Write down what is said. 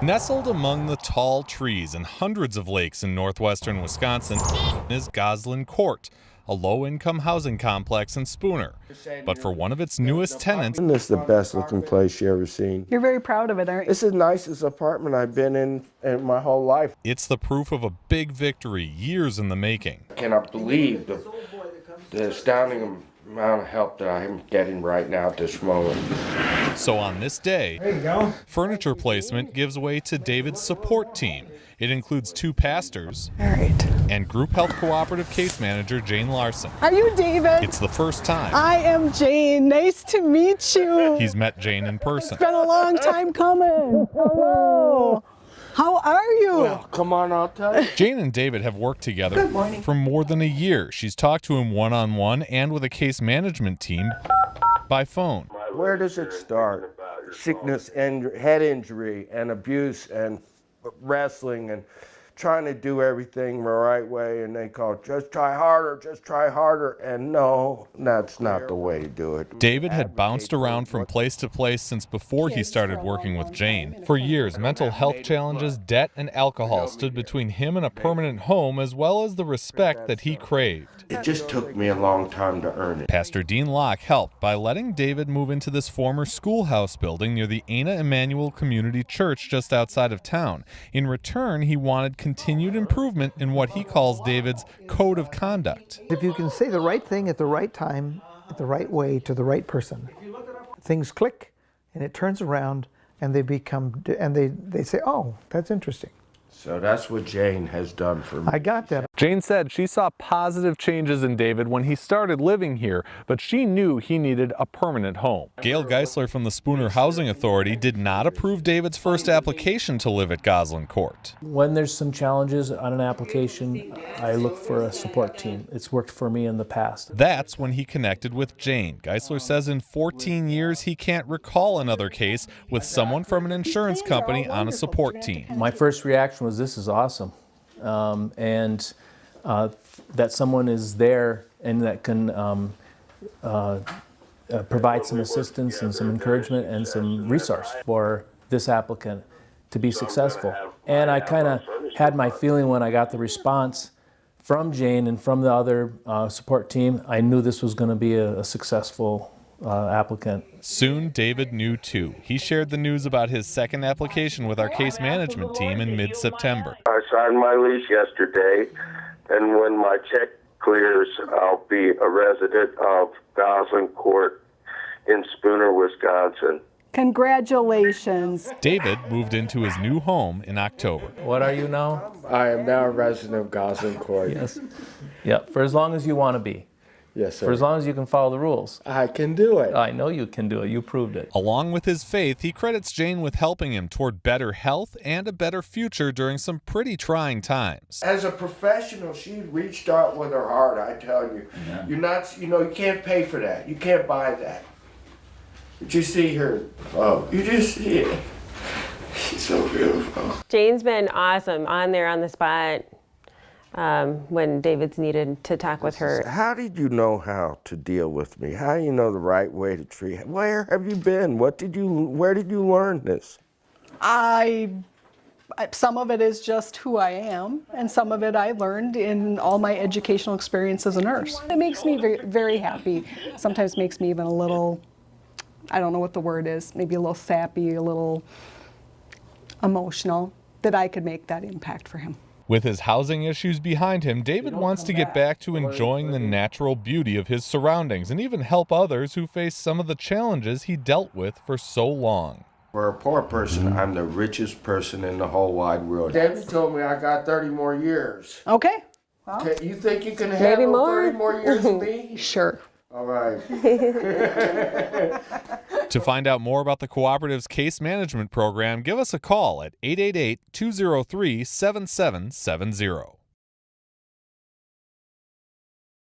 Nestled among the tall trees and hundreds of lakes in northwestern Wisconsin is Goslin Court, a low-income housing complex in Spooner. But for one of its newest tenants, Isn't this the best looking place you ever seen? You're very proud of it, aren't you? It's the nicest apartment I've been in my whole life. it's the proof of a big victory years in the making. I cannot believe the astounding amount of help that I'm getting right now at this moment. So on this day, There you go. furniture placement gives way to David's support team. It includes 2 pastors All right. and Group Health Cooperative case manager Jayne Larson. Are you David? It's the first time I am Jayne. Nice to meet you. he's met Jayne in person. It's been a long time coming. Hello. How are you? Well, come on, I'll tell you. Jayne and David have worked together Good morning. for more than a year. She's talked to him one-on-one and with a case management team by phone. Where does it start? Sickness and head injury and abuse and wrestling and trying to do everything the right way, and they call just try harder, and no, that's not the way to do it. David had bounced around from place to place since before he started working with Jayne. For years, mental health challenges, debt, and alcohol stood between him and a permanent home, as well as the respect that he craved. It just took me a long time to earn it. Pastor Dean Locke helped by letting David move into this former schoolhouse building near the Ana Emanuel Community Church just outside of town. In return, he wanted continued improvement in what he calls David's code of conduct. If you can say the right thing at the right time, at the right way to the right person, things click and it turns around and they say, oh, that's interesting. So that's what Jayne has done for me. I got that. Jayne said she saw positive changes in David when he started living here, but she knew he needed a permanent home. Gail Geisler from the Spooner Housing Authority did not approve David's first application to live at Goslin Court. When there's some challenges on an application, I look for a support team. It's worked for me in the past. That's when he connected with Jayne. Geisler says in 14 years he can't recall another case with someone from an insurance company on a support team. My first reaction was, this is awesome. And that someone is there and that can provide some assistance and some encouragement and some resource for this applicant to be successful. And I kind of had my feeling when I got the response from Jayne and from the other support team. I knew this was going to be a successful applicant. Soon, David knew too. He shared the news about his second application with our case management team in mid-September. I signed my lease yesterday, and when my check clears, I'll be a resident of Goslin Court in Spooner, Wisconsin. Congratulations. David moved into his new home in October. What are you now? I am now a resident of Goslin Court. Yes. Yep, for as long as you want to be. Yes, sir. For as long as you can follow the rules. I can do it. I know you can do it. You proved it. Along with his faith, he credits Jayne with helping him toward better health and a better future during some pretty trying times. As a professional, she reached out with her heart, I tell you. Yeah. You're not, you can't pay for that. You can't buy that. But you see her, oh, you just see it. She's so beautiful. Jayne's been awesome on there on the spot when David's needed to talk with her. How did you know how to deal with me? How do you know the right way to treat? Where have you been? Where did you learn this? Some of it is just who I am, and some of it I learned in all my educational experience as a nurse. It makes me very, very happy. Sometimes makes me even a little, I don't know what the word is, maybe a little sappy, a little emotional, that I could make that impact for him. With his housing issues behind him, David wants to get back to enjoying the natural beauty of his surroundings and even help others who face some of the challenges he dealt with for so long. For a poor person, I'm the richest person in the whole wide world. David told me I got 30 more years. Okay. Well, You think you can handle more? 30 more years of me? sure. All right. To find out more about the Cooperative's case management program, give us a call at 888-203-7770.